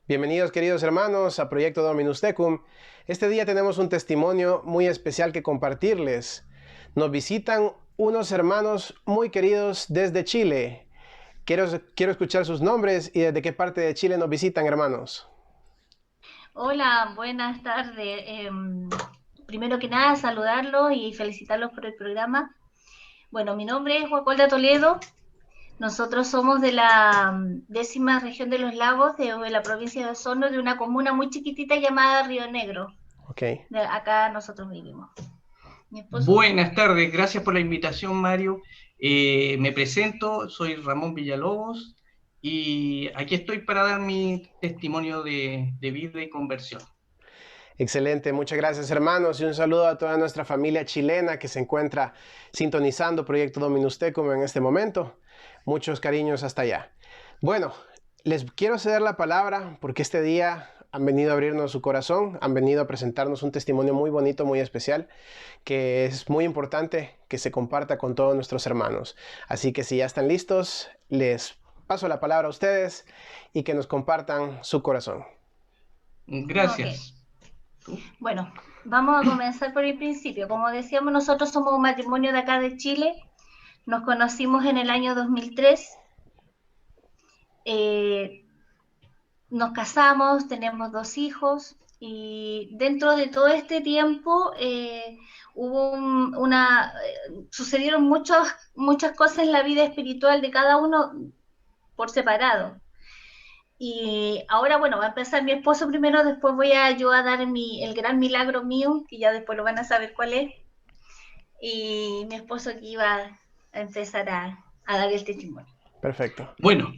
Bienvenidos queridos hermanos a Proyecto Dominus Tecum. Este día tenemos un testimonio muy especial que compartirles. Nos visitan unos hermanos muy queridos desde Chile. Quiero escuchar sus nombres y desde qué parte de Chile nos visitan, hermanos. Hola, buenas tardes. Primero que nada, saludarlos y felicitarlos por el programa. Bueno, mi nombre es Guacolda Toledo. Nosotros somos de la décima región de los lagos de la provincia de Osorno, de una comuna muy chiquitita llamada Río Negro. Ok, Acá nosotros vivimos. Mi esposo. Buenas tardes, gracias por la invitación, Mario. Me presento, soy Ramón Villalobos y aquí estoy para dar mi testimonio de vida y conversión. excelente. Muchas gracias, hermanos, y un saludo a toda nuestra familia chilena que se encuentra sintonizando Proyecto Dominus Tecum en este momento. Muchos cariños hasta allá. Bueno, les quiero ceder la palabra porque este día han venido a abrirnos su corazón, han venido a presentarnos un testimonio muy bonito, muy especial, que es muy importante que se comparta con todos nuestros hermanos. Así que si ya están listos, les paso la palabra a ustedes y que nos compartan su corazón. Ok. Gracias. ¿Tú? Bueno, vamos a comenzar por el principio. Como decíamos, nosotros somos un matrimonio de acá de Chile. Nos conocimos en el año 2003. Eh, Nos casamos, tenemos 2 hijos y dentro de todo este tiempo hubo sucedieron muchas cosas en la vida espiritual de cada uno por separado. Y ahora, bueno, va a empezar mi esposo primero, después voy a yo a dar el gran milagro mío, que ya después lo van a saber cuál es, y mi esposo aquí iba a empezar a dar el testimonio. Perfecto. Bueno,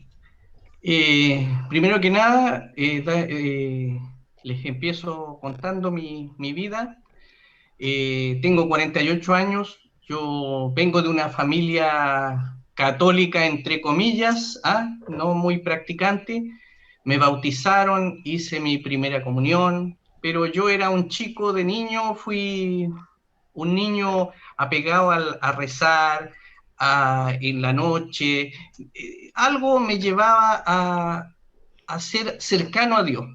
primero que nada, les empiezo contando mi vida. Tengo 48 años, yo vengo de una familia católica, entre comillas, no muy practicante. Me bautizaron, hice mi primera comunión, pero yo era un chico de niño, fui un niño apegado a rezar en la noche. Algo me llevaba a ser cercano a Dios.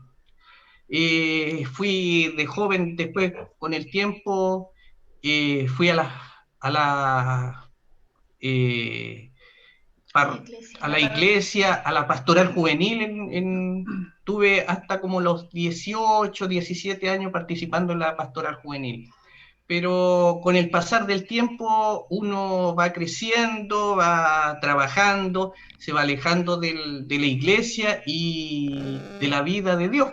Fui de joven, después con el tiempo, fui a la, eh, La par, iglesia, a la la parroquia. iglesia, a la pastoral juvenil. Tuve hasta como los 18, 17 años participando en la pastoral juvenil. Pero con el pasar del tiempo uno va creciendo, va trabajando, se va alejando de la iglesia y de la vida de Dios,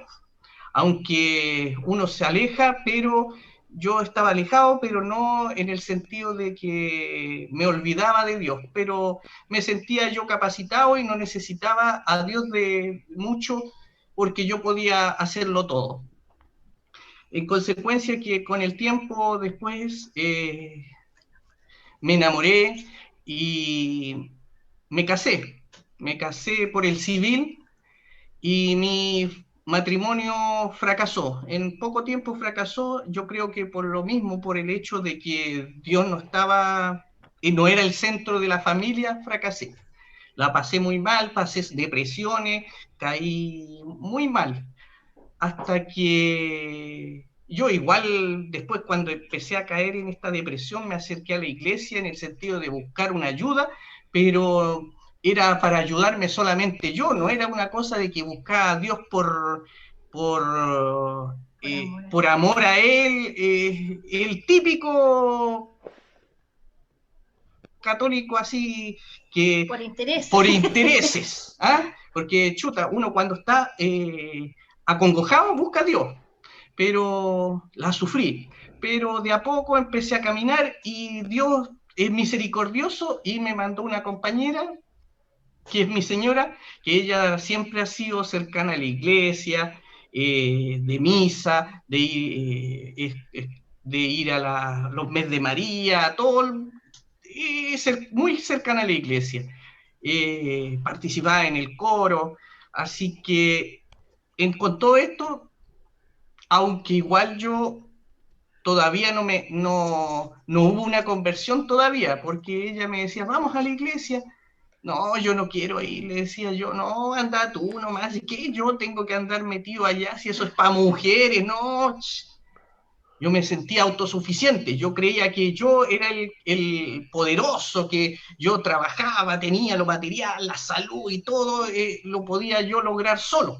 aunque uno se aleja, pero yo estaba alejado, pero no en el sentido de que me olvidaba de Dios, pero me sentía yo capacitado y no necesitaba a Dios de mucho porque yo podía hacerlo todo. En consecuencia que con el tiempo después me enamoré y me casé. Me casé por el civil y mi matrimonio fracasó. En poco tiempo fracasó, yo creo que por lo mismo, por el hecho de que Dios no estaba y no era el centro de la familia, fracasé. La pasé muy mal, pasé depresiones, caí muy mal, hasta que yo igual después cuando empecé a caer en esta depresión me acerqué a la iglesia en el sentido de buscar una ayuda, pero era para ayudarme solamente yo, no era una cosa de que buscaba a Dios Por amor a por él. amor a Él, el típico católico así que Por interés. por intereses, porque chuta, uno cuando está acongojado busca a Dios, pero la sufrí. Pero de a poco empecé a caminar y Dios es misericordioso y me mandó una compañera, que es mi señora, que ella siempre ha sido cercana a la iglesia, de misa, de ir a los mes de María, muy cercana a la iglesia. Participaba en el coro, así que con todo esto, aunque igual yo todavía no hubo una conversión todavía, porque ella me decía, vamos a la iglesia, No, yo no quiero ir, le decía yo, no, anda tú nomás, ¿y qué? Yo tengo que andar metido allá, si eso es para mujeres, no. Yo me sentía autosuficiente, yo creía que yo era el poderoso, que yo trabajaba, tenía lo material, la salud y todo, lo podía yo lograr solo.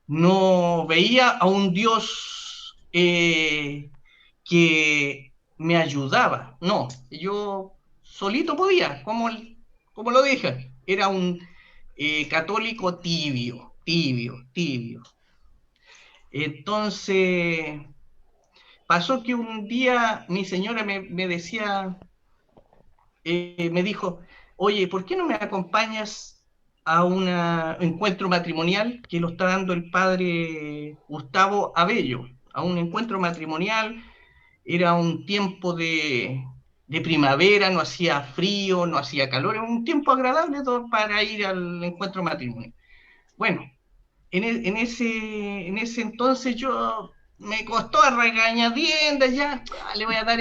No veía a un Dios que me ayudaba, no, yo solito podía, como lo dije, era un católico tibio, tibio, tibio. Entonces, pasó que un día mi señora me decía, me dijo, oye, ¿por qué no me acompañas a un encuentro matrimonial que lo está dando el padre Gustavo Abello? A un encuentro matrimonial, era un tiempo de primavera, no hacía frío, no hacía calor, era un tiempo agradable para ir al encuentro matrimonial. Bueno, en ese entonces yo me costó a regañadientas ya, le voy a dar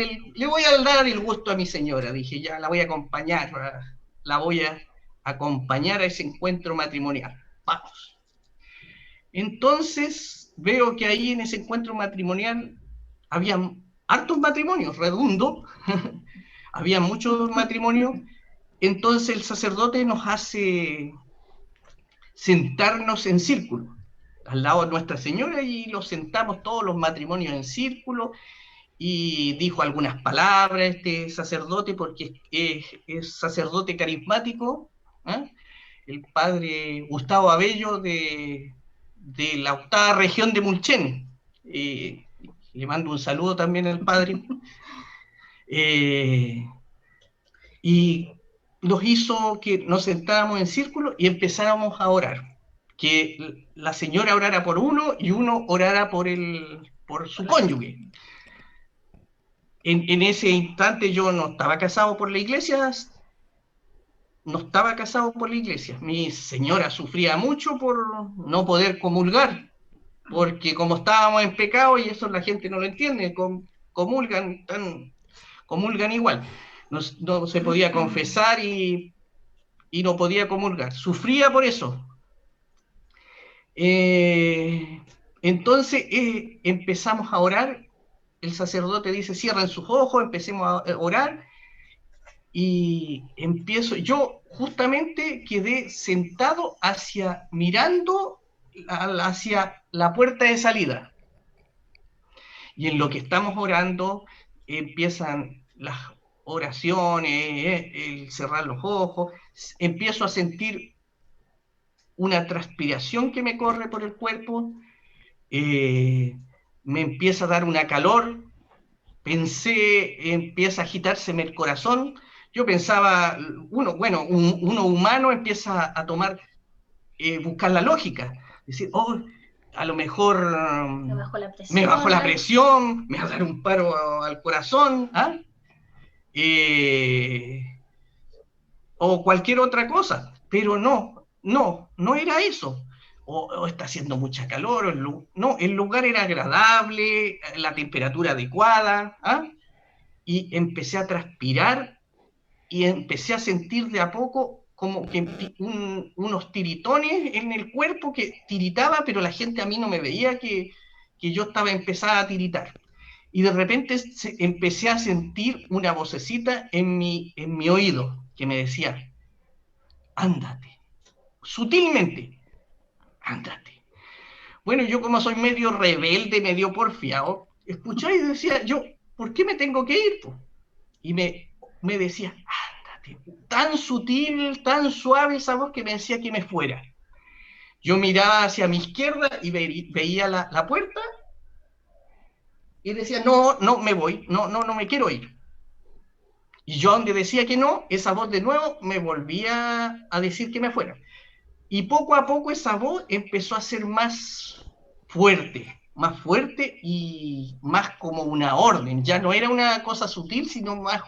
el gusto a mi señora, dije, ya la voy a acompañar, la voy a acompañar a ese encuentro matrimonial. Vamos. Entonces veo que ahí en ese encuentro matrimonial había hartos matrimonios, redundo, había muchos matrimonios, entonces el sacerdote nos hace sentarnos en círculo al lado de Nuestra Señora y los sentamos todos los matrimonios en círculo y dijo algunas palabras este sacerdote porque es sacerdote carismático, ¿eh? El padre Gustavo Abello de la octava región de Mulchen. Le mando un saludo también al padre. Y nos hizo que nos sentáramos en círculo y empezáramos a orar. Que la señora orara por uno y uno orara por su cónyuge. En ese instante yo no estaba casado por la iglesia, no estaba casado por la iglesia. Mi señora sufría mucho por no poder comulgar, porque como estábamos en pecado, y eso la gente no lo entiende, comulgan igual. No se podía confesar y no podía comulgar. Sufría por eso. Entonces empezamos a orar. El sacerdote dice, cierren sus ojos, empecemos a orar. Y yo justamente quedé sentado mirando hacia la puerta de salida. Y en lo que estamos orando, empiezan las oraciones, el cerrar los ojos, empiezo a sentir una transpiración que me corre por el cuerpo, me empieza a dar una calor, empieza a agitárseme el corazón. Yo pensaba, uno humano empieza a tomar, buscar la lógica, decir, oh, a lo mejor me bajó la presión, me va a dar un paro al corazón, ¿ah? O cualquier otra cosa, pero no era eso. O está haciendo mucha calor, no, el lugar era agradable, la temperatura adecuada, ¿ah? Y empecé a transpirar y empecé a sentir de a poco como que unos tiritones en el cuerpo que tiritaba, pero la gente a mí no me veía que yo estaba empezada a tiritar. Y de repente empecé a sentir una vocecita en mi oído que me decía, ándate, sutilmente, ándate. Bueno, yo como soy medio rebelde, medio porfiado, escuchaba y decía, yo, ¿por qué me tengo que ir? Y me decía, ándate, tan sutil, tan suave esa voz que me decía que me fuera. Yo miraba hacia mi izquierda y veía la puerta y decía, no me voy, no me quiero ir. Y yo donde decía que no, esa voz de nuevo me volvía a decir que me fuera. Y poco a poco esa voz empezó a ser más fuerte y más como una orden. Ya no era una cosa sutil, sino más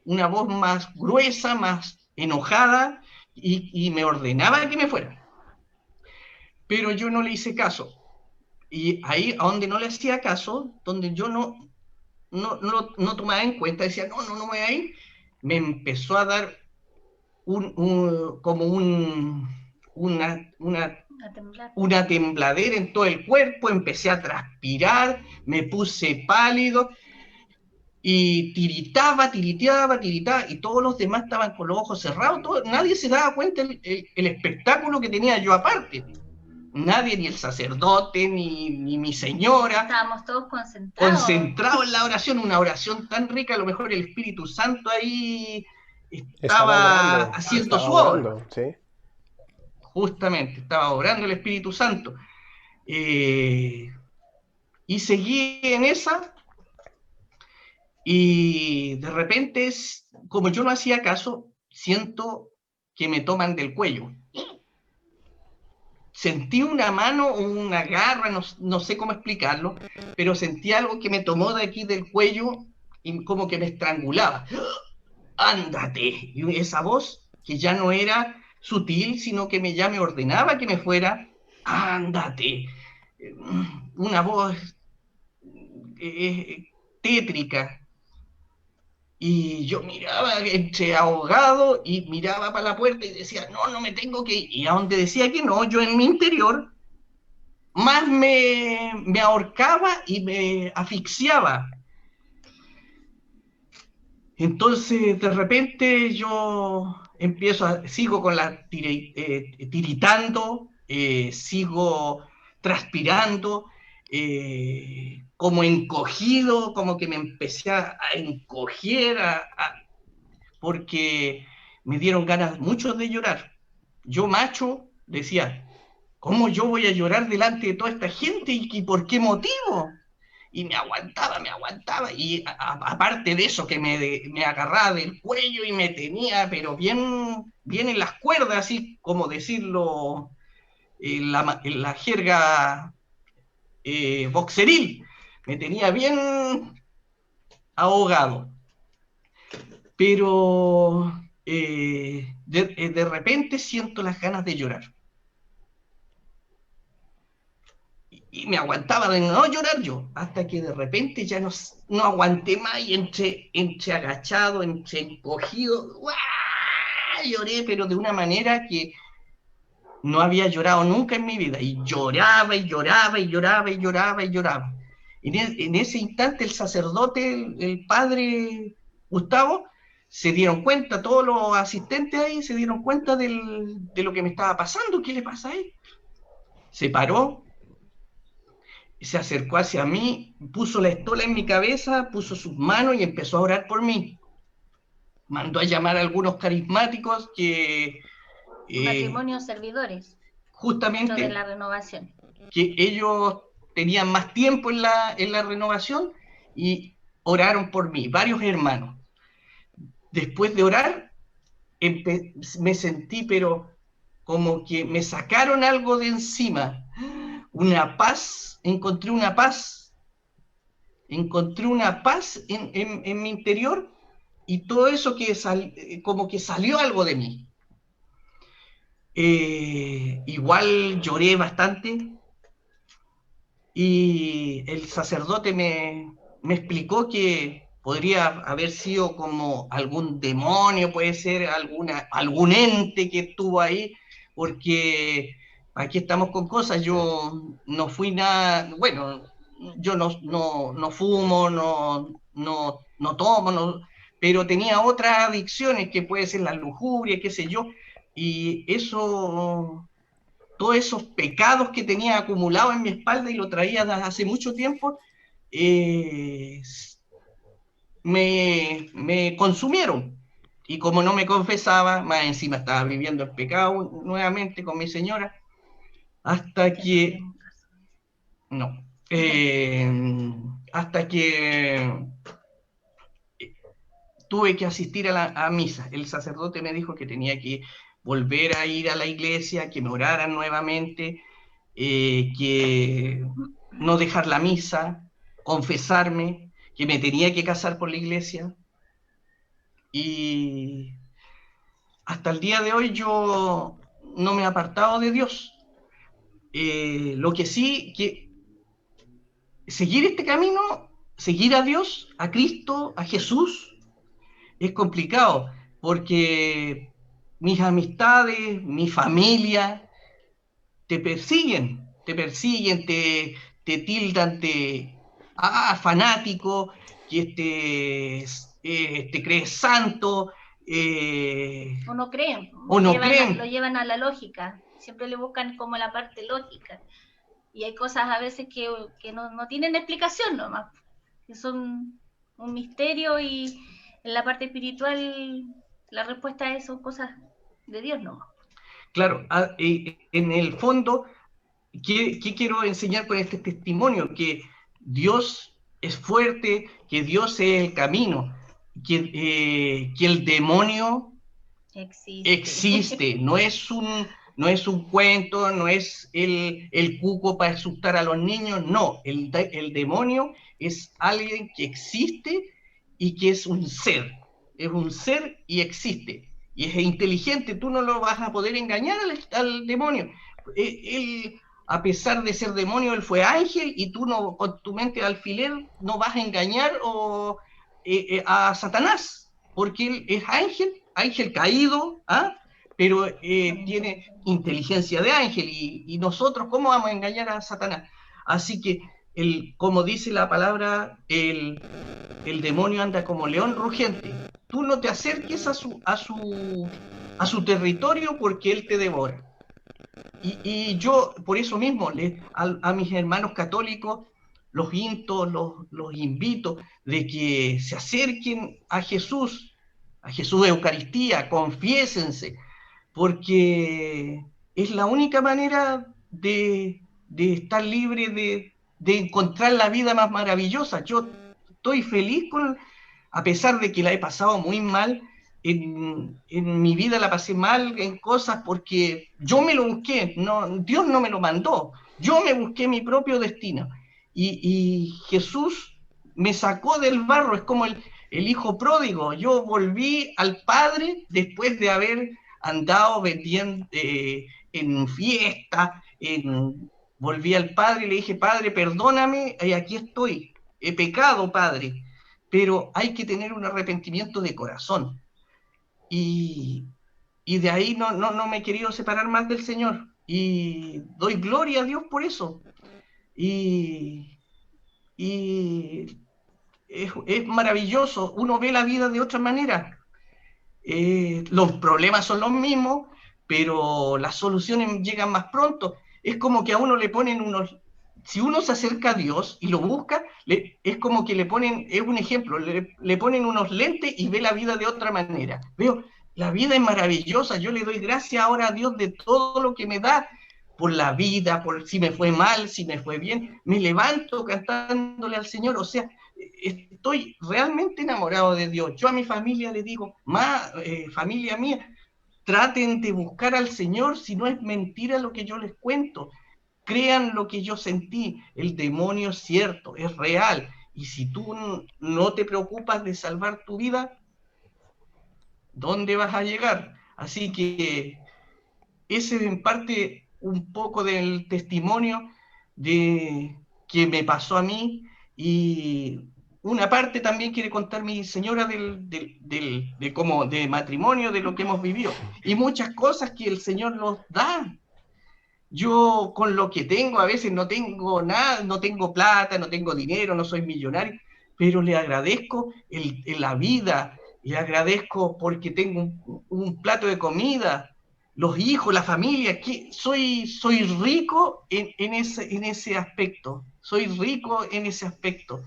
una voz más gruesa, más enojada, y me ordenaba que me fuera. Pero yo no le hice caso. Y ahí, a donde no le hacía caso, donde yo no tomaba en cuenta, decía, no me voy a ir, me empezó a dar como una A temblar. una tembladera en todo el cuerpo, empecé a transpirar, me puse pálido y tiritaba, y todos los demás estaban con los ojos cerrados, nadie se daba cuenta el espectáculo que tenía yo aparte. Nadie, ni el sacerdote, ni mi señora, Estábamos todos concentrados. concentrados en la oración, una oración tan rica, a lo mejor el Espíritu Santo ahí Estaba estaba obrando, haciendo estaba su obra, obrando, ¿sí? justamente, estaba obrando el Espíritu Santo. Eh, y seguí en esa, y de repente, como yo no hacía caso, siento que me toman del cuello. Sentí una mano, una garra, no sé cómo explicarlo, pero sentí algo que me tomó de aquí del cuello y como que me estrangulaba. ¡Ándate! Y esa voz, que ya no era sutil, sino que ya me ordenaba que me fuera, ¡ándate! Una voz tétrica. Y yo miraba entre ahogado y miraba para la puerta y decía, no, no me tengo que ir. Y a donde decía que no, yo en mi interior más me ahorcaba y me asfixiaba. Entonces, de repente yo sigo con tiritando, sigo transpirando, como encogido, como que me empecé a encoger, porque me dieron ganas mucho de llorar. Yo, macho, decía, ¿cómo yo voy a llorar delante de toda esta gente y por qué motivo? Y me aguantaba, y aparte de eso que me agarraba del cuello y me tenía, pero bien en las cuerdas, así como decirlo en la jerga boxeril, me tenía bien ahogado. Pero de repente siento las ganas de llorar. Y me aguantaba de no llorar yo, hasta que de repente ya no aguanté más y entre agachado, entre encogido, ¡guau! Lloré, pero de una manera que no había llorado nunca en mi vida, y lloraba y lloraba y lloraba y lloraba y lloraba. En ese instante el sacerdote, el padre Gustavo, se dieron cuenta, todos los asistentes ahí se dieron cuenta de lo que me estaba pasando. ¿Qué le pasa a él? Se paró, se acercó hacia mí, puso la estola en mi cabeza, puso sus manos y empezó a orar por mí. Mandó a llamar a algunos carismáticos Matrimonios servidores, dentro de la justamente renovación. que ellos tenían más tiempo en la renovación, y oraron por mí, varios hermanos. Después de orar, me sentí, pero como que me sacaron algo de encima, una paz, encontré una paz en mi interior, y todo eso como que salió algo de mí. Igual lloré bastante, y el sacerdote me explicó que podría haber sido como algún demonio, puede ser algún ente que estuvo ahí, porque aquí estamos con cosas. Yo no fui nada, bueno, yo no fumo, no tomo, pero tenía otras adicciones que puede ser la lujuria, qué sé yo, y eso, todos esos pecados que tenía acumulados en mi espalda y lo traía desde hace mucho tiempo, eh, me consumieron. Y como no me confesaba, más encima estaba viviendo el pecado nuevamente con mi señora, hasta que, no, hasta que tuve que asistir a misa. El sacerdote me dijo que tenía que volver a ir a la iglesia, que me oraran nuevamente, que no dejar la misa, confesarme, que me tenía que casar por la iglesia. Y hasta el día de hoy yo no me he apartado de Dios. Lo que sí, que seguir este camino, seguir a Dios, a Cristo, a Jesús, es complicado, porque mis amistades, mi familia, te tildan de fanático, que te crees santo, O no creen, o no creen. lo llevan a la lógica, siempre le buscan como la parte lógica. Y hay cosas a veces que no tienen explicación nomás, que son un misterio y en la parte espiritual la respuesta son cosas de Dios nomás. Claro, en el fondo, ¿qué quiero enseñar con este testimonio? Que Dios es fuerte, que Dios es el camino, que el demonio existe, no es un cuento, no es el cuco para asustar a los niños, no, el demonio es alguien que existe y que es un ser y existe, y es inteligente, tú no lo vas a poder engañar al demonio. Él, a pesar de ser demonio, él fue ángel, y tú no, con tu mente de alfiler, no vas a engañar a Satanás, porque él es ángel caído, pero tiene inteligencia de ángel, y nosotros, ¿cómo vamos a engañar a Satanás? Así que, como dice la palabra, el demonio anda como león rugiente. Tú no te acerques a su territorio, porque él te devora. Y yo, por eso mismo, a mis hermanos católicos los invito de que se acerquen a Jesús de Eucaristía, confiésense, porque es la única manera de estar libre, de encontrar la vida más maravillosa. Yo estoy feliz a pesar de que la he pasado muy mal. En mi vida la pasé mal en cosas porque yo me lo busqué, Dios no me lo mandó, yo me busqué mi propio destino, y Jesús me sacó del barro, es como el hijo pródigo. Yo volví al Padre después de haber andado vendiendo en fiesta, volví al Padre y le dije: Padre, perdóname, y aquí estoy, he pecado, Padre, pero hay que tener un arrepentimiento de corazón. Y de ahí no me he querido separar más del Señor, y doy gloria a Dios por eso. Y es maravilloso, uno ve la vida de otra manera. Los problemas son los mismos, pero las soluciones llegan más pronto. Es como que a uno le ponen si uno se acerca a Dios y lo busca, es como que le ponen, es un ejemplo, le ponen unos lentes y ve la vida de otra manera. Veo, la vida es maravillosa, yo le doy gracias ahora a Dios de todo lo que me da, por la vida, por si me fue mal, si me fue bien, me levanto cantándole al Señor. O sea, estoy realmente enamorado de Dios. Yo a mi familia le digo: familia mía, traten de buscar al Señor, si no es mentira lo que yo les cuento. Crean lo que yo sentí, el demonio es cierto, es real, y si tú no te preocupas de salvar tu vida, ¿dónde vas a llegar? Así que ese es en parte un poco del testimonio de que me pasó a mí, y una parte también quiere contar mi señora como de matrimonio, de lo que hemos vivido, y muchas cosas que el Señor nos da. Yo con lo que tengo, a veces no tengo nada, no tengo plata, no tengo dinero, no soy millonario, pero le agradezco la vida, le agradezco porque tengo un plato de comida, los hijos, la familia, que soy rico en ese aspecto, soy rico en ese aspecto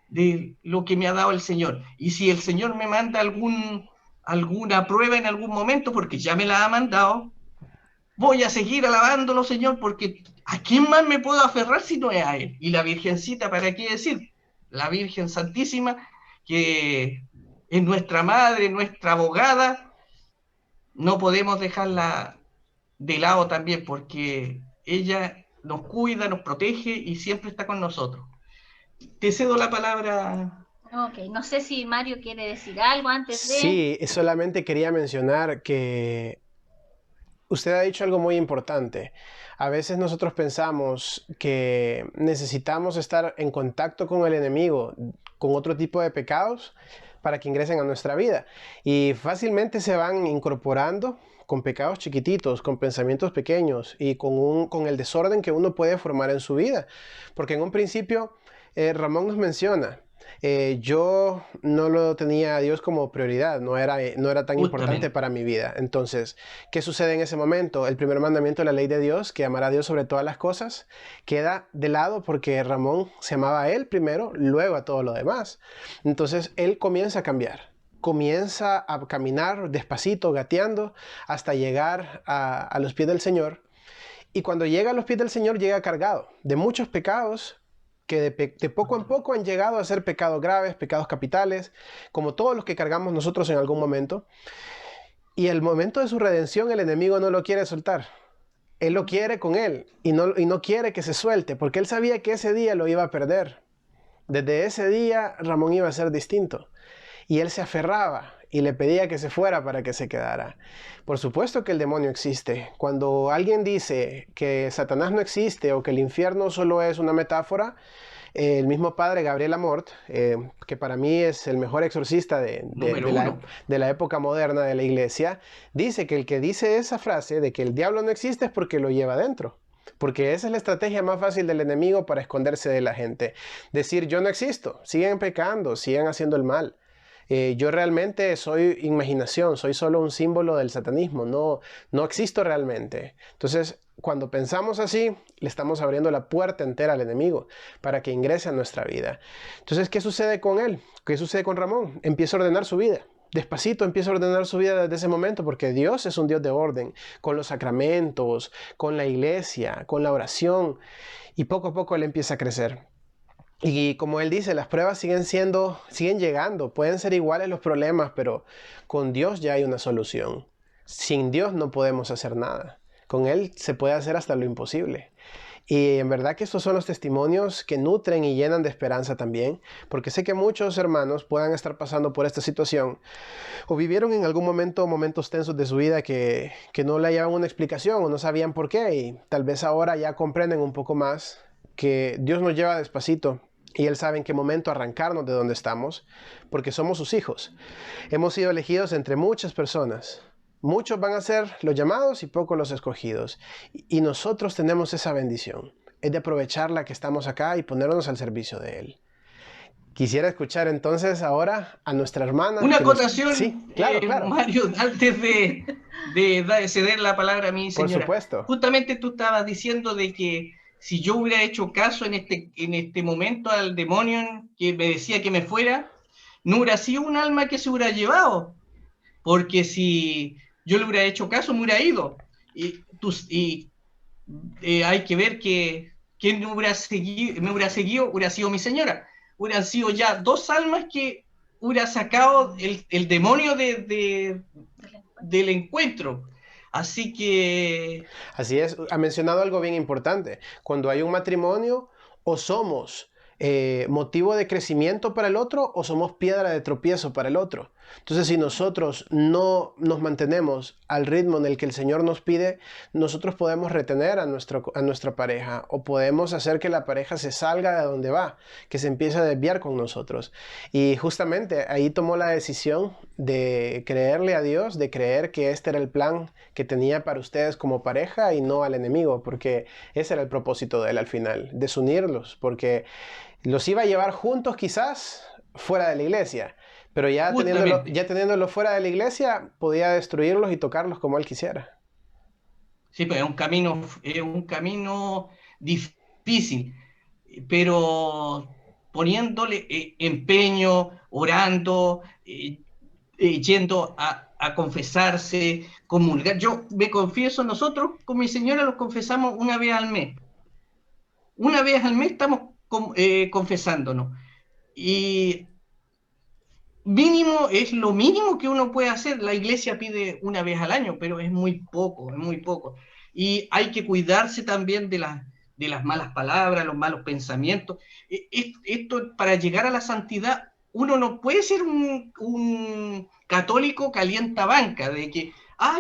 de lo que me ha dado el Señor. Y si el Señor me manda alguna prueba en algún momento, porque ya me la ha mandado, voy a seguir alabándolo, Señor, porque ¿a quién más me puedo aferrar si no es a Él? Y la Virgencita, ¿para qué decir? La Virgen Santísima, que es nuestra madre, nuestra abogada, no podemos dejarla de lado también, porque ella nos cuida, nos protege y siempre está con nosotros. Te cedo la palabra. Ok, no sé si Mario quiere decir algo antes de... Sí, solamente quería mencionar que usted ha dicho algo muy importante. A veces nosotros pensamos que necesitamos estar en contacto con el enemigo, con otro tipo de pecados, para que ingresen a nuestra vida. Y fácilmente se van incorporando con pecados chiquititos, con pensamientos pequeños y con el desorden que uno puede formar en su vida. Porque en un principio, Ramón nos menciona, yo no lo tenía a Dios como prioridad, no era tan importante para mi vida. Entonces, ¿qué sucede en ese momento? El primer mandamiento de la ley de Dios, que amar a Dios sobre todas las cosas, queda de lado porque Ramón se amaba a él primero, luego a todo lo demás. Entonces, él comienza a cambiar. Comienza a caminar despacito, gateando, hasta llegar a los pies del Señor. Y cuando llega a los pies del Señor, llega cargado de muchos pecados que de poco en poco han llegado a ser pecados graves, pecados capitales, como todos los que cargamos nosotros en algún momento. Y el momento de su redención, el enemigo no lo quiere soltar. Él lo quiere con él y no quiere que se suelte, porque él sabía que ese día lo iba a perder. Desde ese día, Ramón iba a ser distinto. Y él se aferraba y le pedía que se fuera para que se quedara. Por supuesto que el demonio existe. Cuando alguien dice que Satanás no existe o que el infierno solo es una metáfora, el mismo padre Gabriel Amort, que para mí es el mejor exorcista de la época moderna de la iglesia, dice que el que dice esa frase de que el diablo no existe es porque lo lleva adentro. Porque esa es la estrategia más fácil del enemigo para esconderse de la gente. Decir, yo no existo, sigan pecando, sigan haciendo el mal. Yo realmente soy imaginación, soy solo un símbolo del satanismo, no existo realmente. Entonces, cuando pensamos así, le estamos abriendo la puerta entera al enemigo para que ingrese a nuestra vida. Entonces, ¿qué sucede con él? ¿Qué sucede con Ramón? Empieza a ordenar su vida. Despacito empieza a ordenar su vida desde ese momento, porque Dios es un Dios de orden, con los sacramentos, con la iglesia, con la oración, y poco a poco él empieza a crecer. Y como él dice, las pruebas siguen llegando, pueden ser iguales los problemas, pero con Dios ya hay una solución. Sin Dios no podemos hacer nada. Con Él se puede hacer hasta lo imposible. Y en verdad que estos son los testimonios que nutren y llenan de esperanza también, porque sé que muchos hermanos puedan estar pasando por esta situación o vivieron en algún momento momentos tensos de su vida que no le hallaban una explicación o no sabían por qué, y tal vez ahora ya comprenden un poco más que Dios nos lleva despacito y Él sabe en qué momento arrancarnos de donde estamos, porque somos sus hijos. Hemos sido elegidos entre muchas personas. Muchos van a ser los llamados y pocos los escogidos. Y nosotros tenemos esa bendición. Es de aprovecharla que estamos acá y ponernos al servicio de Él. Quisiera escuchar entonces ahora a nuestra hermana. Una acotación, Sí, claro. Mario, antes de ceder la palabra a mi señora. Por supuesto. Justamente tú estabas diciendo de que si yo hubiera hecho caso en este momento al demonio que me decía que me fuera, no hubiera sido un alma que se hubiera llevado. Porque si yo le hubiera hecho caso, me hubiera ido. Hay que ver que quien me hubiera seguido hubiera sido mi señora. Hubieran sido ya 2 almas que hubiera sacado el demonio del encuentro. Así que... Así es, ha mencionado algo bien importante. Cuando hay un matrimonio, o somos motivo de crecimiento para el otro, o somos piedra de tropiezo para el otro. Entonces, si nosotros no nos mantenemos al ritmo en el que el Señor nos pide, nosotros podemos retener a nuestra pareja, o podemos hacer que la pareja se salga de donde va, que se empiece a desviar con nosotros. Y justamente ahí tomó la decisión de creerle a Dios, de creer que este era el plan que tenía para ustedes como pareja y no al enemigo, porque ese era el propósito de Él al final, desunirlos, porque los iba a llevar juntos quizás fuera de la iglesia, pero ya teniéndolo fuera de la iglesia, podía destruirlos y tocarlos como Él quisiera. Sí, pues es un camino difícil, pero poniéndole empeño, orando, yendo a confesarse, comulgar. Yo me confieso, nosotros con mi señora los confesamos una vez al mes. Una vez al mes estamos confesándonos. Y mínimo, es lo mínimo que uno puede hacer. La iglesia pide una vez al año, pero es muy poco, es muy poco. Y hay que cuidarse también de las malas palabras, los malos pensamientos. Esto, para llegar a la santidad, uno no puede ser un católico calientabanca, de que,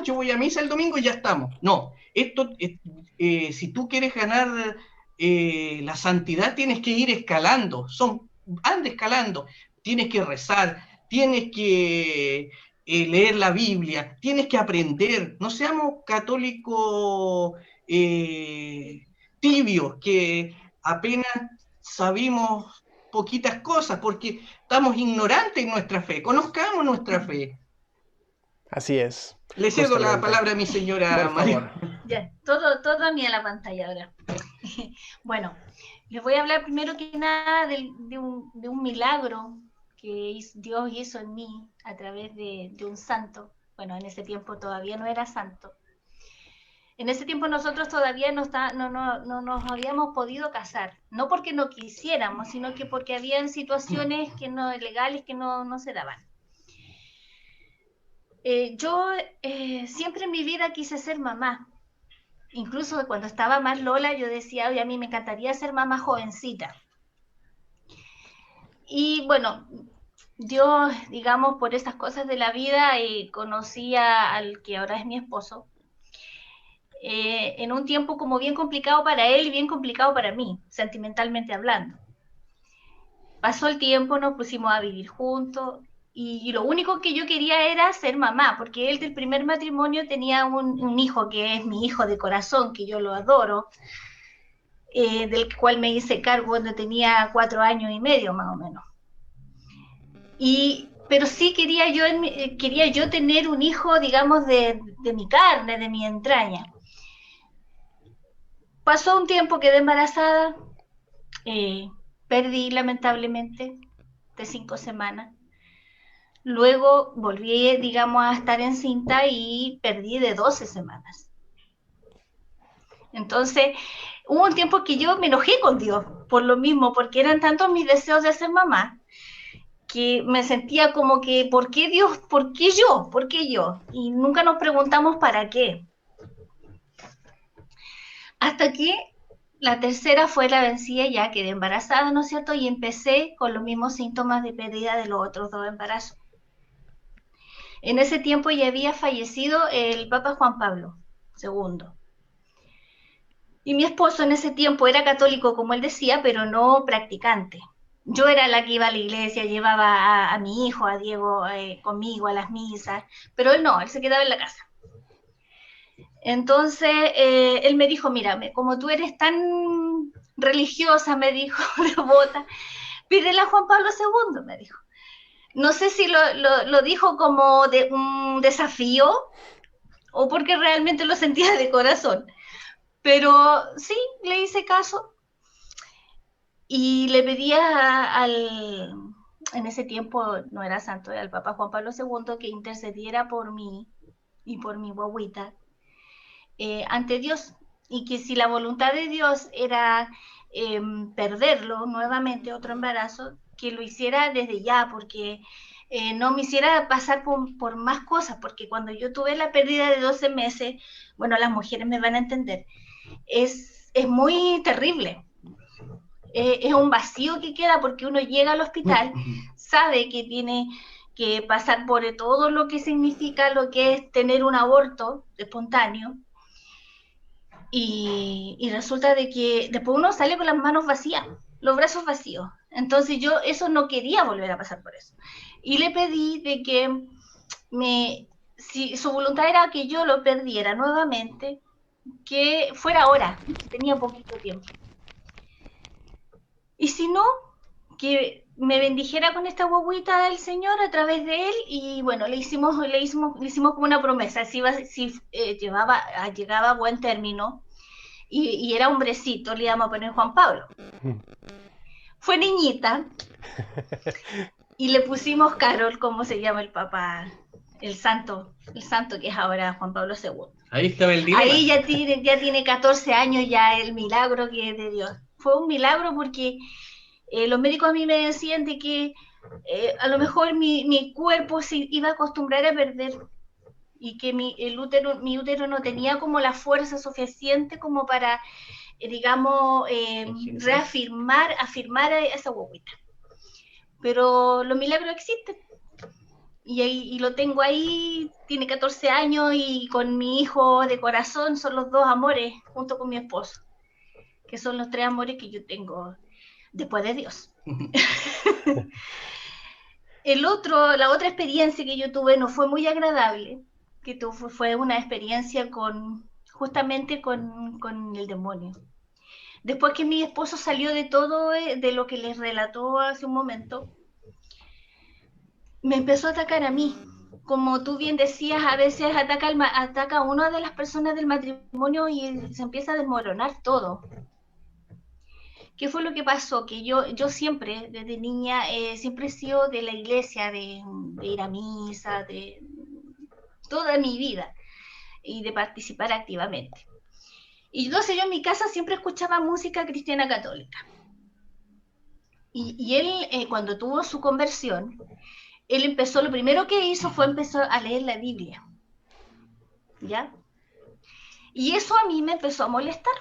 yo voy a misa el domingo y ya estamos. No, si tú quieres ganar la santidad, tienes que ir escalando, anda escalando, tienes que rezar, tienes que leer la Biblia, tienes que aprender, no seamos católicos tibios, que apenas sabemos poquitas cosas, porque estamos ignorantes en nuestra fe, conozcamos nuestra fe. Así es. Le cedo la Justamente. palabra a mi señora Por María. favor. Ya, todo a mí a la pantalla ahora. Bueno, les voy a hablar primero que nada de un milagro que Dios hizo en mí a través de un santo. Bueno, en ese tiempo todavía no era santo. En ese tiempo nosotros todavía no nos habíamos podido casar, no porque no quisiéramos, sino que porque habían situaciones que no, legales que no se daban. Yo siempre en mi vida quise ser mamá. Incluso cuando estaba más Lola, yo decía, oye, a mí me encantaría ser mamá jovencita. Y bueno, Dios, digamos, por esas cosas de la vida, conocí al que ahora es mi esposo, en un tiempo como bien complicado para él y bien complicado para mí, sentimentalmente hablando. Pasó el tiempo, nos pusimos a vivir juntos y lo único que yo quería era ser mamá, porque él del primer matrimonio tenía un hijo que es mi hijo de corazón, que yo lo adoro, del cual me hice cargo cuando tenía 4 años y medio más o menos. Pero sí quería yo tener un hijo, digamos, de mi carne, de mi entraña. Pasó un tiempo, quedé embarazada, perdí lamentablemente de 5 semanas. Luego volví, digamos, a estar encinta y perdí de 12 semanas. Entonces, hubo un tiempo que yo me enojé con Dios por lo mismo, porque eran tantos mis deseos de ser mamá, que me sentía como que, ¿por qué Dios? ¿Por qué yo? ¿Por qué yo? Y nunca nos preguntamos para qué. Hasta que la tercera fue la vencida, ya quedé embarazada, ¿no es cierto? Y empecé con los mismos síntomas de pérdida de los otros 2 embarazos. En ese tiempo ya había fallecido el Papa Juan Pablo II. Y mi esposo en ese tiempo era católico, como él decía, pero no practicante. Yo era la que iba a la iglesia, llevaba a mi hijo, a Diego, conmigo a las misas, pero él no, él se quedaba en la casa. Entonces, él me dijo, mira, como tú eres tan religiosa, me dijo, devota, pídele a Juan Pablo II, me dijo. No sé si lo dijo como de un desafío o porque realmente lo sentía de corazón. Pero sí, le hice caso y le pedía en ese tiempo no era santo, era el Papa Juan Pablo II, que intercediera por mí y por mi guagüita ante Dios, y que si la voluntad de Dios era perderlo nuevamente, otro embarazo, que lo hiciera desde ya, porque no me hiciera pasar por más cosas, porque cuando yo tuve la pérdida de 12 meses, bueno, las mujeres me van a entender, es muy terrible. Es un vacío que queda porque uno llega al hospital, sabe que tiene que pasar por todo lo que significa lo que es tener un aborto espontáneo, y resulta de que después uno sale con las manos vacías, los brazos vacíos. Entonces yo eso no quería volver a pasar por eso. Y le pedí de que si su voluntad era que yo lo perdiera nuevamente, que fuera ahora, tenía poquito tiempo. Y si no, que me bendijera con esta guaguita del Señor a través de él, y bueno, le hicimos como una promesa, si llegaba a buen término, y era hombrecito, le íbamos a poner Juan Pablo. Fue niñita, y le pusimos Carol, como se llama el papá, el santo que es ahora Juan Pablo II. Ahí estaba el dilema. Ahí ya tiene 14 años ya el milagro que es de Dios. Fue un milagro porque los médicos a mí me decían de que a lo mejor mi cuerpo se iba a acostumbrar a perder, y que mi útero no tenía como la fuerza suficiente como para, digamos, afirmar a esa guaguita. Pero los milagros existen. Y lo tengo ahí, tiene 14 años y con mi hijo de corazón son los 2 amores, junto con mi esposo, que son los 3 amores que yo tengo después de Dios. La otra experiencia que yo tuve no fue muy agradable, fue una experiencia justamente con el demonio. Después que mi esposo salió de todo, de lo que les relató hace un momento, me empezó a atacar a mí. Como tú bien decías, a veces ataca a una de las personas del matrimonio y se empieza a desmoronar todo. ¿Qué fue lo que pasó? Que yo siempre, desde niña, siempre he sido de la iglesia, de ir a misa, de toda mi vida, y de participar activamente. Y entonces yo en mi casa siempre escuchaba música cristiana católica. Y él, cuando tuvo su conversión, lo primero que hizo fue empezar a leer la Biblia. ¿Ya? Y eso a mí me empezó a molestar.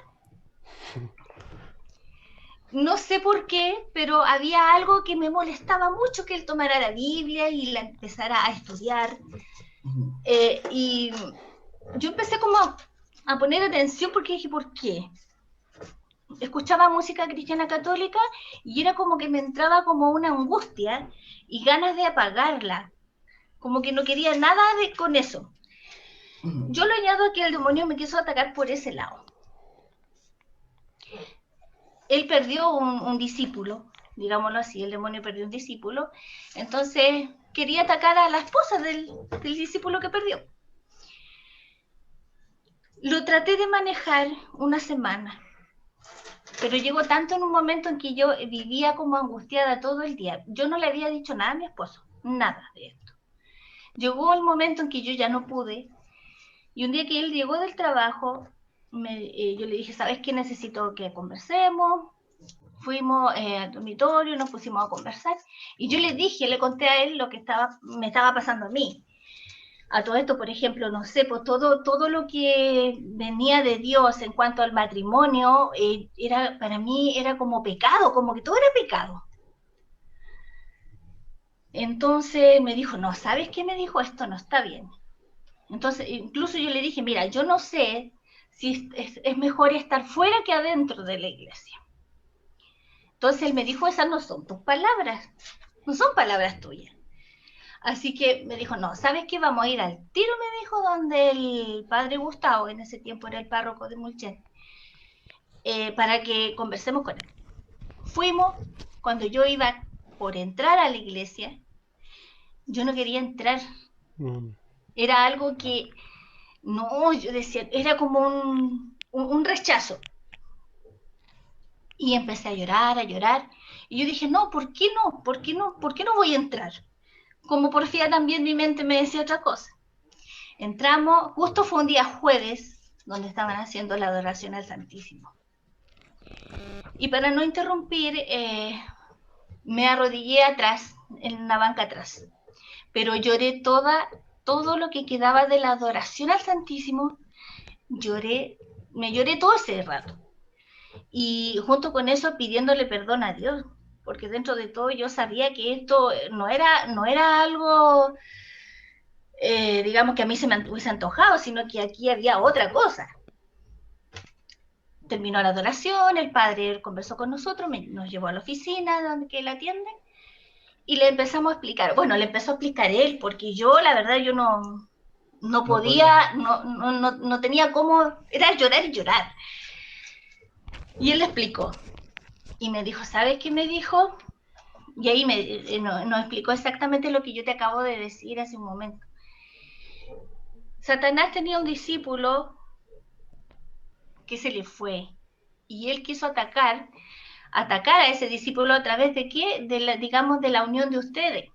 No sé por qué, pero había algo que me molestaba mucho, que él tomara la Biblia y la empezara a estudiar. Y yo empecé como a poner atención porque dije, ¿por qué? Escuchaba música cristiana católica y era como que me entraba como una angustia y ganas de apagarla. Como que no quería nada con eso. Yo lo añado a que el demonio me quiso atacar por ese lado. Él perdió un discípulo, digámoslo así, el demonio perdió un discípulo, entonces quería atacar a la esposa del discípulo que perdió. Lo traté de manejar una semana, pero llegó tanto en un momento en que yo vivía como angustiada todo el día. Yo no le había dicho nada a mi esposo, nada de esto. Llegó el momento en que yo ya no pude, y un día que él llegó del trabajo, yo le dije, ¿sabes qué? Necesito que conversemos. Fuimos al dormitorio, nos pusimos a conversar, y yo le conté a él lo que me estaba pasando a mí. A todo esto, por ejemplo, no sé, pues todo lo que venía de Dios en cuanto al matrimonio, para mí era como pecado, como que todo era pecado. Entonces me dijo, no, ¿sabes qué? Me dijo, esto no está bien. Entonces, incluso yo le dije, mira, yo no sé si es mejor estar fuera que adentro de la iglesia. Entonces él me dijo, esas no son tus palabras, no son palabras tuyas. Así que me dijo, no, ¿sabes qué? Vamos a ir al tiro, me dijo, donde el padre Gustavo, en ese tiempo era el párroco de Mulchen, para que conversemos con él. Fuimos, cuando yo iba por entrar a la iglesia, yo no quería entrar. Era algo que, no, yo decía, era como un rechazo. Y empecé a llorar. Y yo dije, no, ¿por qué no? ¿Por qué no? ¿Por qué no voy a entrar? Como porfía también mi mente me decía otra cosa. Entramos, justo fue un día jueves, donde estaban haciendo la adoración al Santísimo. Y para no interrumpir, me arrodillé atrás, en una banca atrás. Pero lloré todo lo que quedaba de la adoración al Santísimo, me lloré todo ese rato. Y junto con eso pidiéndole perdón a Dios, porque dentro de todo yo sabía que esto no era algo, digamos, que a mí se me hubiese antojado, sino que aquí había otra cosa. Terminó la adoración, el padre conversó con nosotros, nos llevó a la oficina donde que la atienden, y le empezamos a explicar. Bueno, le empezó a explicar él, porque yo, la verdad, yo no podía, no tenía cómo, era llorar y llorar. Y él le explicó. Y me dijo, ¿sabes qué me dijo? Y ahí nos explicó exactamente lo que yo te acabo de decir hace un momento. Satanás tenía un discípulo que se le fue. Y él quiso atacar a ese discípulo a través de qué? Digamos, de la unión de ustedes.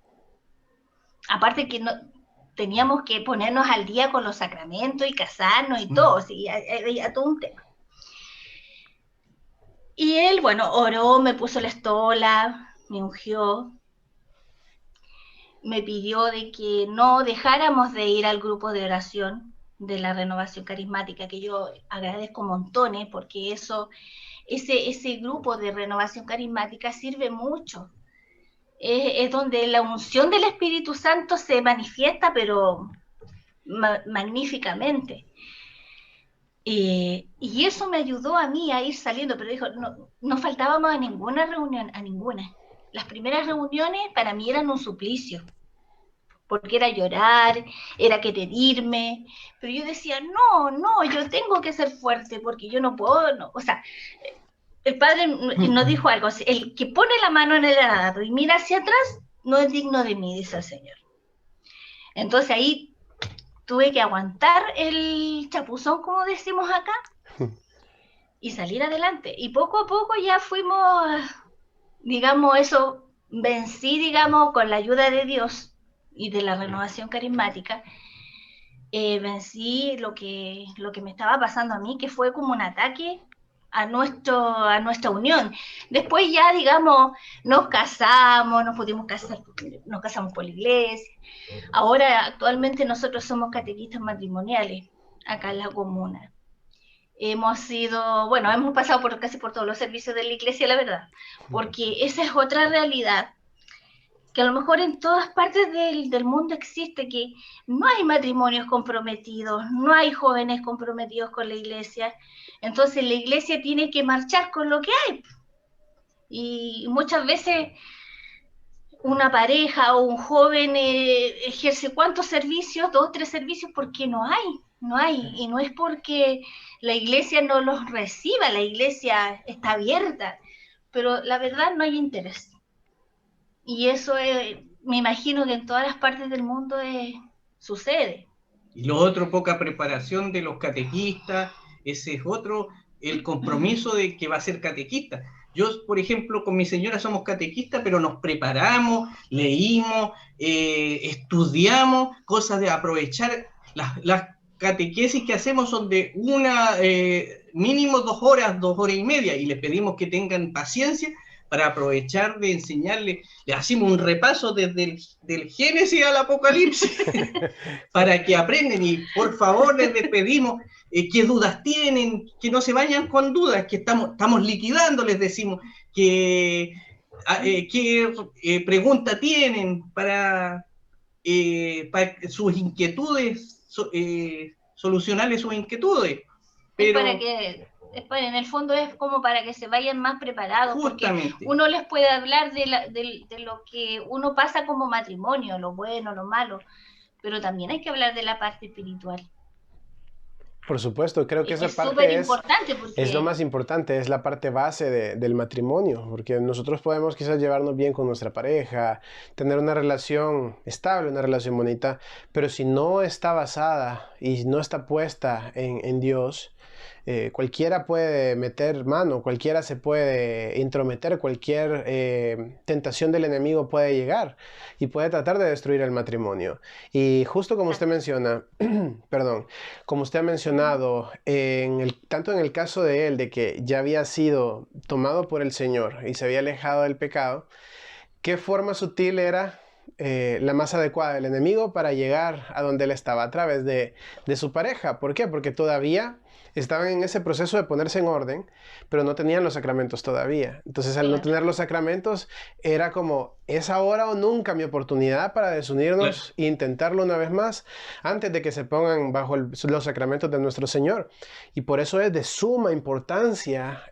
Aparte que teníamos que ponernos al día con los sacramentos y casarnos y todo, sí, había todo un tema. Y él, bueno, oró, me puso la estola, me ungió, me pidió de que no dejáramos de ir al grupo de oración de la renovación carismática, que yo agradezco montones, porque ese grupo de renovación carismática sirve mucho. Es donde la unción del Espíritu Santo se manifiesta, pero magníficamente. Y eso me ayudó a mí a ir saliendo, pero dijo, no faltábamos a ninguna reunión, a ninguna. las primeras reuniones para mí eran un suplicio, porque era llorar, era querer irme, pero yo decía, no, yo tengo que ser fuerte, porque yo no puedo, no. O sea, el padre nos dijo algo, el que pone la mano en el arado y mira hacia atrás, no es digno de mí, dice el Señor. Entonces ahí tuve que aguantar el chapuzón, como decimos acá, y salir adelante. Y poco a poco ya fuimos, digamos, eso, vencí, digamos, con la ayuda de Dios y de la renovación carismática, vencí lo que me estaba pasando a mí, que fue como un ataque a nuestra unión. Después ya, digamos, nos casamos, nos pudimos casar, nos casamos por la iglesia. Ahora, actualmente nosotros somos catequistas matrimoniales acá en la comuna. Hemos pasado casi por todos los servicios de la iglesia, la verdad, porque esa es otra realidad que a lo mejor en todas partes del mundo existe, que no hay matrimonios comprometidos, no hay jóvenes comprometidos con la iglesia, entonces la iglesia tiene que marchar con lo que hay. Y muchas veces una pareja o un joven ejerce ¿cuántos servicios? 2, 3 servicios, porque no hay, y no es porque la iglesia no los reciba, la iglesia está abierta, pero la verdad no hay interés. Y eso me imagino que en todas las partes del mundo sucede. Y lo otro, poca preparación de los catequistas, ese es otro, el compromiso de que va a ser catequista. Yo, por ejemplo, con mi señora somos catequistas, pero nos preparamos, leímos, estudiamos, cosas de aprovechar. Las catequesis que hacemos son de mínimo 2 horas y media, y les pedimos que tengan paciencia para aprovechar de enseñarle. Le hacemos un repaso desde del Génesis al Apocalipsis para que aprendan, y por favor les pedimos qué dudas tienen, que no se vayan con dudas, que estamos liquidando, les decimos qué pregunta tienen para sus inquietudes, solucionarles sus inquietudes. Pero en el fondo es como para que se vayan más preparados, justamente, porque uno les puede hablar de lo que uno pasa como matrimonio, lo bueno, lo malo, pero también hay que hablar de la parte espiritual. Por supuesto, creo que esa parte es lo más importante, es la parte base del matrimonio, porque nosotros podemos quizás llevarnos bien con nuestra pareja, tener una relación estable, una relación bonita, pero si no está basada y no está puesta en Dios, cualquiera puede meter mano, cualquiera se puede intrometer, cualquier tentación del enemigo puede llegar y puede tratar de destruir el matrimonio. Y justo como usted menciona, perdón, como usted ha mencionado, tanto en el caso de él, de que ya había sido tomado por el Señor y se había alejado del pecado, ¿qué forma sutil era la más adecuada del enemigo para llegar a donde él estaba? A través de su pareja. ¿Por qué? Porque todavía estaban en ese proceso de ponerse en orden, pero no tenían los sacramentos todavía. Entonces, al no tener los sacramentos, era como, es ahora o nunca mi oportunidad para desunirnos e intentarlo una vez más, antes de que se pongan bajo los sacramentos de nuestro Señor. Y por eso es de suma importancia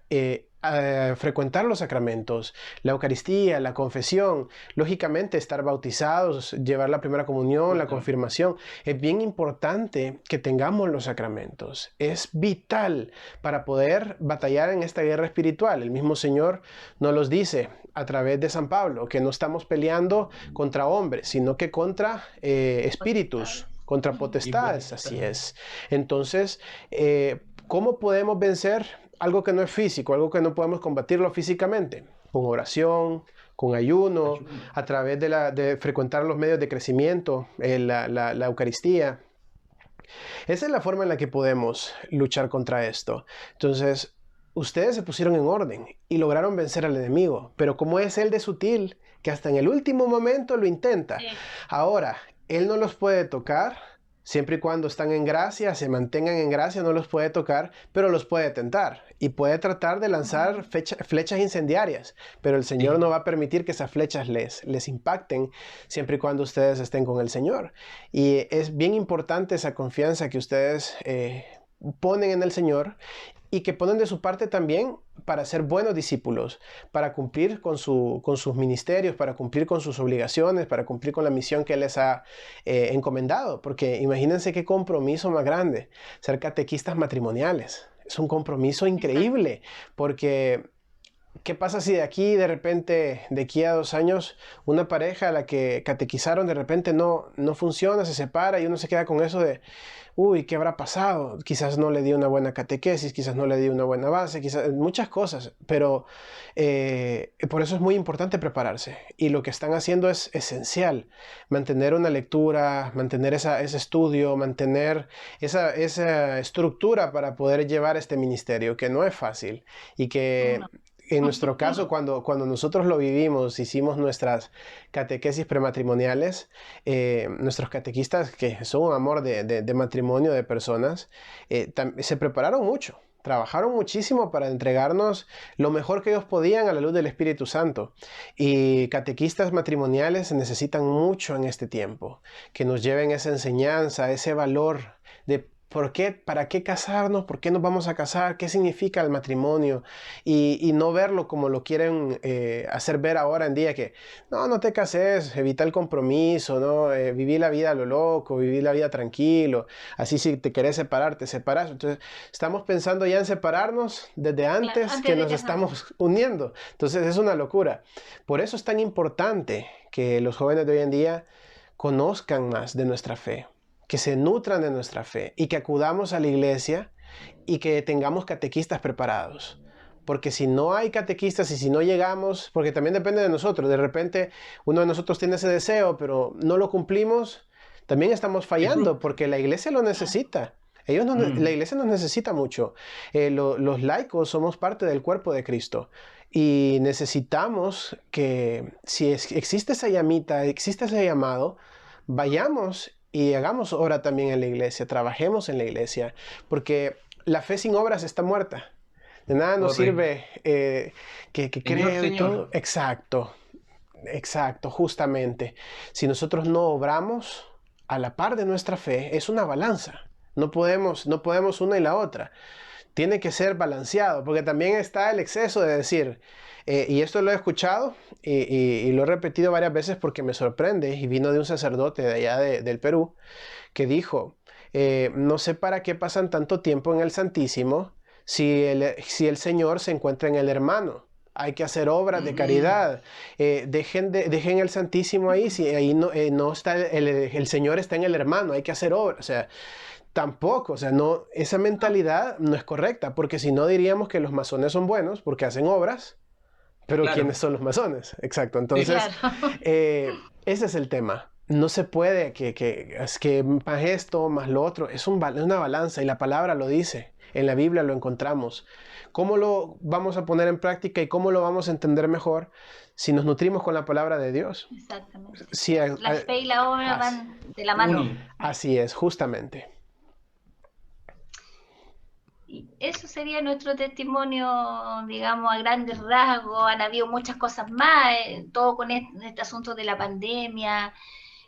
frecuentar los sacramentos, la Eucaristía, la confesión, lógicamente estar bautizados, llevar la primera comunión, la confirmación. Es bien importante que tengamos los sacramentos. Es vital para poder batallar en esta guerra espiritual. El mismo Señor nos los dice a través de San Pablo, que no estamos peleando contra hombres, sino que contra espíritus, contra potestades, así es. Entonces, ¿cómo podemos vencer algo que no es físico, algo que no podemos combatirlo físicamente? Con oración, con ayuno, a través de frecuentar los medios de crecimiento, la Eucaristía. Esa es la forma en la que podemos luchar contra esto. Entonces, ustedes se pusieron en orden y lograron vencer al enemigo, pero como es él de sutil, que hasta en el último momento lo intenta. Sí. Ahora, él no los puede tocar, siempre y cuando están en gracia, se mantengan en gracia, no los puede tocar, pero los puede tentar y puede tratar de lanzar flechas incendiarias, pero el Señor no va a permitir que esas flechas les impacten siempre y cuando ustedes estén con el Señor. Y es bien importante esa confianza que ustedes ponen en el Señor y que ponen de su parte también para ser buenos discípulos, para cumplir con sus ministerios, para cumplir con sus obligaciones, para cumplir con la misión que Él les ha encomendado. Porque imagínense qué compromiso más grande, ser catequistas matrimoniales. Es un compromiso increíble, porque ¿qué pasa si de repente, de aquí a 2 años, una pareja a la que catequizaron de repente no funciona, se separa y uno se queda con eso de, uy, ¿qué habrá pasado? Quizás no le di una buena catequesis, quizás no le di una buena base, quizás muchas cosas, pero por eso es muy importante prepararse. Y lo que están haciendo es esencial, mantener una lectura, mantener ese estudio, mantener esa estructura para poder llevar este ministerio, que no es fácil y que en nuestro caso, cuando nosotros lo vivimos, hicimos nuestras catequesis prematrimoniales, nuestros catequistas, que son un amor de matrimonio de personas, se prepararon mucho. Trabajaron muchísimo para entregarnos lo mejor que ellos podían a la luz del Espíritu Santo. Y catequistas matrimoniales se necesitan mucho en este tiempo, que nos lleven esa enseñanza, ese valor de ¿por qué? ¿Para qué casarnos? ¿Por qué nos vamos a casar? ¿Qué significa el matrimonio? Y no verlo como lo quieren hacer ver ahora en día, que no te cases, evita el compromiso, ¿no? Viví la vida a lo loco, viví la vida tranquilo, así si te querés separar, te separás. Entonces estamos pensando ya en separarnos desde antes que nos estamos uniendo. Entonces es una locura. Por eso es tan importante que los jóvenes de hoy en día conozcan más de nuestra fe, que se nutran de nuestra fe y que acudamos a la iglesia y que tengamos catequistas preparados. Porque si no hay catequistas y si no llegamos, porque también depende de nosotros, de repente uno de nosotros tiene ese deseo, pero no lo cumplimos, también estamos fallando porque la iglesia lo necesita. La iglesia nos necesita mucho. Los laicos somos parte del cuerpo de Cristo y necesitamos que si existe esa llamita, existe ese llamado, vayamos y hagamos obra también en la iglesia, trabajemos en la iglesia, porque la fe sin obras está muerta. De nada nos sirve que creo y todo. Exacto, justamente. Si nosotros no obramos a la par de nuestra fe, es una balanza. No podemos una y la otra. Tiene que ser balanceado, porque también está el exceso de decir, y esto lo he escuchado y lo he repetido varias veces porque me sorprende, y vino de un sacerdote de allá del Perú, que dijo, no sé para qué pasan tanto tiempo en el Santísimo si el Señor se encuentra en el hermano. Hay que hacer obras de caridad. Dejen el Santísimo ahí, si ahí no está el Señor está en el hermano, hay que hacer obras. O sea, tampoco, o sea, no, esa mentalidad no es correcta, porque si no diríamos que los masones son buenos porque hacen obras, pero claro, ¿quiénes son los masones? Exacto, entonces, sí, claro. Ese es el tema. No se puede es que más esto, más lo otro, es una balanza y la palabra lo dice, en la Biblia lo encontramos. ¿Cómo lo vamos a poner en práctica y cómo lo vamos a entender mejor? Si nos nutrimos con la palabra de Dios. Exactamente. La fe y la obra van de la mano. Así es, justamente. Y eso sería nuestro testimonio, digamos, a grandes rasgos. Han habido muchas cosas más, todo con este asunto de la pandemia.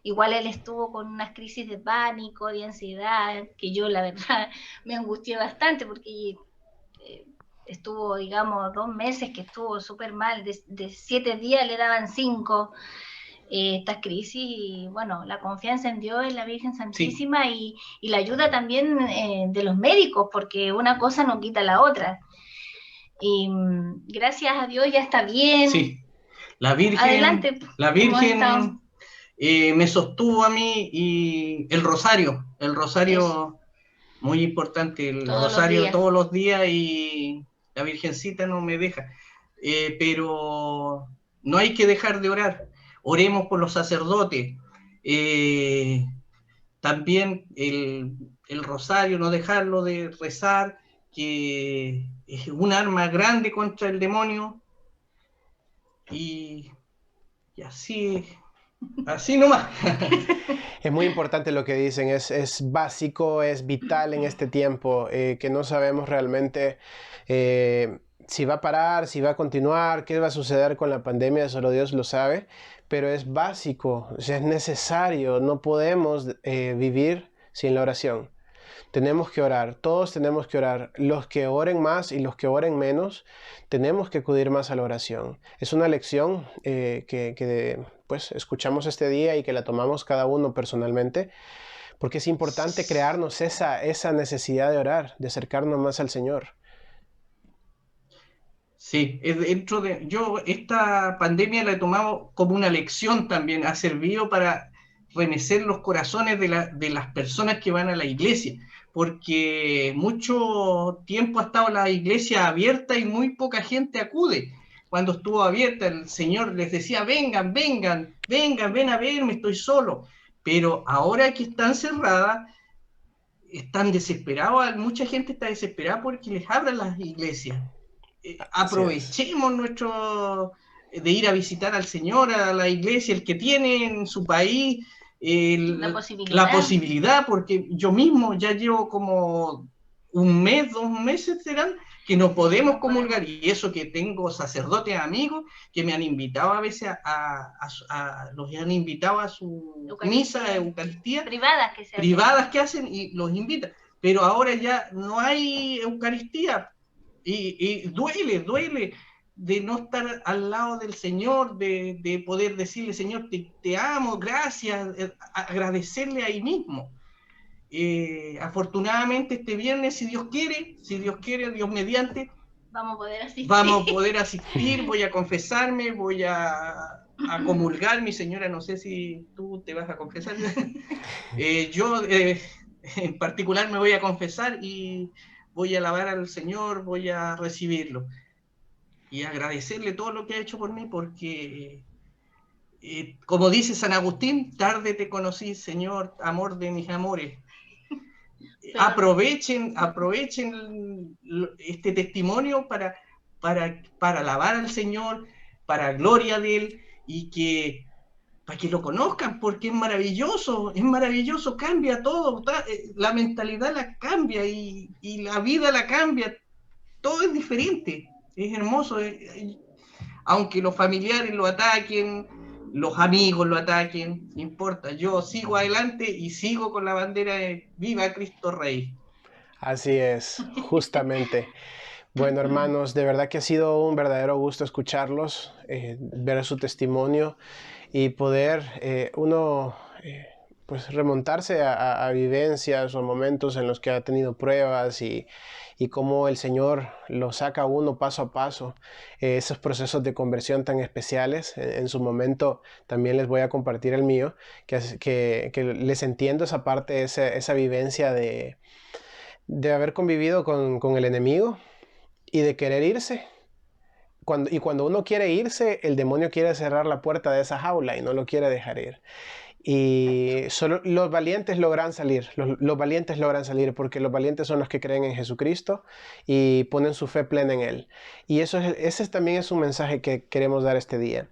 Igual él estuvo con unas crisis de pánico, de ansiedad, que yo la verdad me angustié bastante porque estuvo, digamos, 2 meses que estuvo súper mal, de 7 días le daban 5. Estas crisis y bueno, la confianza en Dios, en la Virgen Santísima, sí, y la ayuda también de los médicos, porque una cosa no quita la otra. Y gracias a Dios ya está bien. Sí, la Virgen, adelante, me sostuvo a mí, y el rosario eso, muy importante, el rosario todos los días, y la Virgencita no me deja. Pero no hay que dejar de orar. Oremos por los sacerdotes, también el rosario, no dejarlo de rezar, que es un arma grande contra el demonio, y así nomás. Es muy importante lo que dicen, es básico, es vital en este tiempo, que no sabemos realmente si va a parar, si va a continuar, qué va a suceder con la pandemia, solo Dios lo sabe, pero es básico, o sea, es necesario, no podemos vivir sin la oración. Tenemos que orar, todos tenemos que orar. Los que oren más y los que oren menos, tenemos que acudir más a la oración. Es una lección pues, escuchamos este día y que la tomamos cada uno personalmente, porque es importante crearnos esa necesidad de orar, de acercarnos más al Señor. Sí, yo esta pandemia la he tomado como una lección también, ha servido para remecer los corazones de las personas que van a la iglesia, porque mucho tiempo ha estado la iglesia abierta y muy poca gente acude. Cuando estuvo abierta, el Señor les decía, vengan, vengan, vengan, ven a verme, estoy solo. Pero ahora que están cerradas, están desesperados, mucha gente está desesperada porque les abran las iglesias. Aprovechemos de ir a visitar al Señor, a la iglesia, el que tiene en su país la posibilidad, porque yo mismo ya llevo como un mes, 2 meses serán, que no podemos comulgar, y eso que tengo sacerdotes amigos que me han invitado a veces los han invitado a su misa, Eucaristía, privadas que hacen y los invitan, pero ahora ya no hay Eucaristía. Y duele de no estar al lado del Señor, de poder decirle, Señor, te amo, gracias, agradecerle ahí mismo. Afortunadamente este viernes, si Dios quiere, Dios mediante, vamos a poder asistir, voy a confesarme, voy a comulgar. Mi señora, no sé si tú te vas a confesar. Yo en particular me voy a confesar y voy a alabar al Señor, voy a recibirlo y agradecerle todo lo que ha hecho por mí, porque como dice San Agustín, tarde te conocí, Señor, amor de mis amores. Aprovechen este testimonio para alabar al Señor, para gloria de Él, y para que lo conozcan, porque es maravilloso, cambia todo, la mentalidad la cambia y la vida la cambia, todo es diferente, es hermoso, aunque los familiares lo ataquen, los amigos lo ataquen, no importa, yo sigo adelante y sigo con la bandera de Viva Cristo Rey. Así es, justamente. Bueno, hermanos, de verdad que ha sido un verdadero gusto escucharlos, ver su testimonio y poder pues remontarse a vivencias o momentos en los que ha tenido pruebas y cómo el Señor lo saca a uno paso a paso, esos procesos de conversión tan especiales. En su momento también les voy a compartir el mío, que les entiendo esa parte, esa vivencia de haber convivido con el enemigo y de querer irse. Cuando uno quiere irse, el demonio quiere cerrar la puerta de esa jaula y no lo quiere dejar ir. Y solo los valientes logran salir, los valientes logran salir, porque los valientes son los que creen en Jesucristo y ponen su fe plena en Él. Y ese también es un mensaje que queremos dar este día.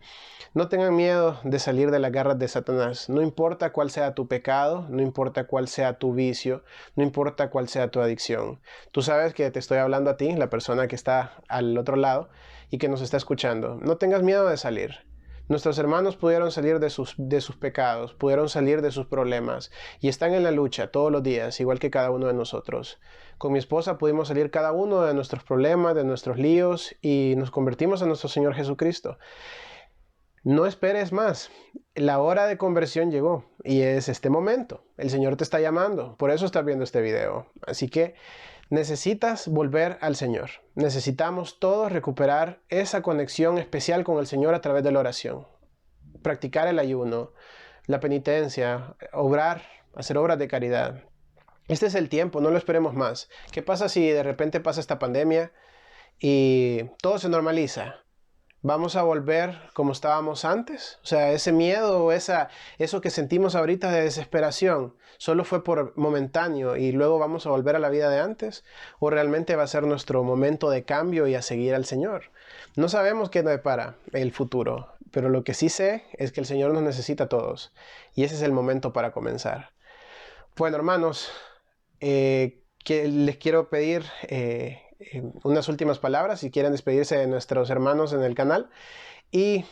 No tengan miedo de salir de las garras de Satanás. No importa cuál sea tu pecado, no importa cuál sea tu vicio, no importa cuál sea tu adicción. Tú sabes que te estoy hablando a ti, la persona que está al otro lado y que nos está escuchando. No tengas miedo de salir. Nuestros hermanos pudieron salir de sus pecados, pudieron salir de sus problemas y están en la lucha todos los días, igual que cada uno de nosotros. Con mi esposa pudimos salir cada uno de nuestros problemas, de nuestros líos, y nos convertimos en nuestro Señor Jesucristo. No esperes más. La hora de conversión llegó y es este momento. El Señor te está llamando. Por eso estás viendo este video. Así que necesitas volver al Señor. Necesitamos todos recuperar esa conexión especial con el Señor a través de la oración. Practicar el ayuno, la penitencia, obrar, hacer obras de caridad. Este es el tiempo, no lo esperemos más. ¿Qué pasa si de repente pasa esta pandemia y todo se normaliza? ¿Vamos a volver como estábamos antes? O sea, ese miedo, eso que sentimos ahorita de desesperación, ¿solo fue por momentáneo y luego vamos a volver a la vida de antes? ¿O realmente va a ser nuestro momento de cambio y a seguir al Señor? No sabemos qué nos depara el futuro, pero lo que sí sé es que el Señor nos necesita a todos y ese es el momento para comenzar. Bueno, hermanos, que les quiero pedir unas últimas palabras si quieren despedirse de nuestros hermanos en el canal y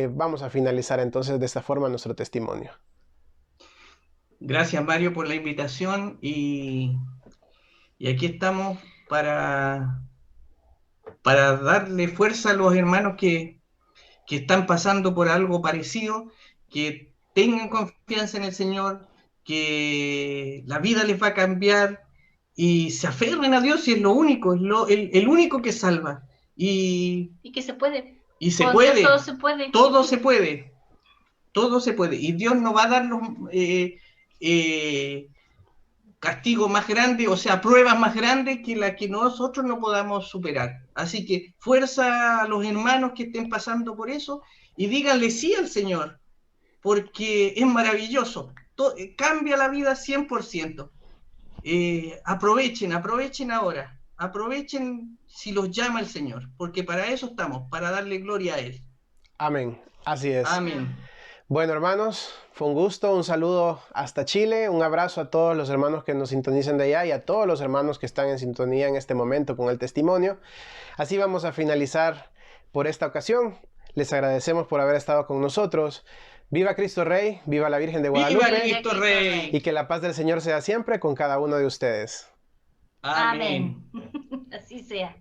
vamos a finalizar entonces de esta forma nuestro testimonio. Gracias, Mario, por la invitación y aquí estamos para, para darle fuerza a los hermanos que están pasando por algo parecido, que tengan confianza en el Señor, que la vida les va a cambiar y se aferren a Dios y es lo único, es el único que salva. Y que se puede. Y se Con puede, Dios todo se puede. todo se puede, todo se puede. Y Dios nos va a dar los castigos más grandes, o sea, pruebas más grandes que las que nosotros no podamos superar. Así que fuerza a los hermanos que estén pasando por eso y díganle sí al Señor, porque es maravilloso. Cambia la vida 100%. Aprovechen ahora, aprovechen si los llama el Señor, porque para eso estamos, para darle gloria a Él. Amén. Así es. Amén. Bueno, hermanos, fue un gusto, un saludo hasta Chile, un abrazo a todos los hermanos que nos sintonizan de allá y a todos los hermanos que están en sintonía en este momento con el testimonio. Así vamos a finalizar por esta ocasión. Les agradecemos por haber estado con nosotros. Viva Cristo Rey, viva la Virgen de Guadalupe. ¡Viva Cristo Rey! Y que la paz del Señor sea siempre con cada uno de ustedes. Amén. Amén. Así sea.